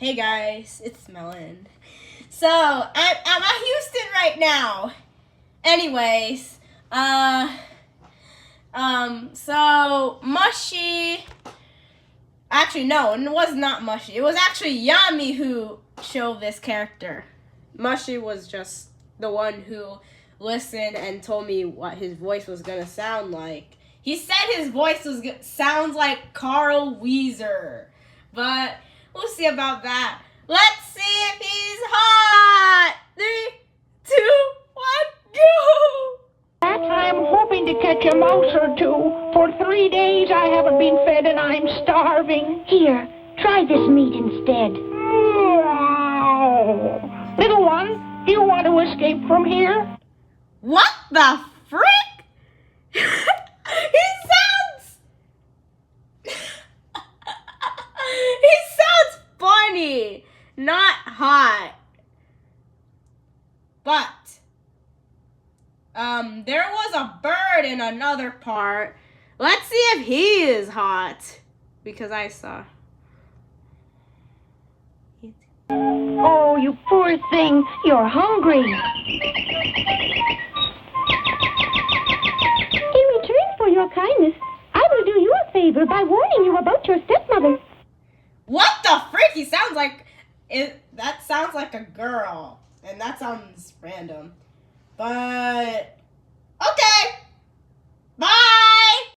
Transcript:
Hey guys, it's Mellonn. So I'm at Houston right now. Anyways, so Mushy. Actually, no, it was not Mushy. It was actually Yami who showed this character. Mushy was just the one who listened and told me what his voice was gonna sound like. He said his voice sounds like Carl Weezer, but we'll see about that. Let's see if he's hot. 3, 2, 1, go! I'm hoping to catch a mouse or two. For 3 days I haven't been fed and I'm starving. Here, try this meat instead. Little one, do you want to escape from here? What the frick? He sounds funny, not hot. But there was a bird in another part. Let's see if he is hot, because I saw. Oh, you poor thing. You're hungry. In return for your kindness, I will do you a favor by warning you about your stepmother. What the frick? He sounds like that sounds like a girl, and that sounds random. But okay. Bye.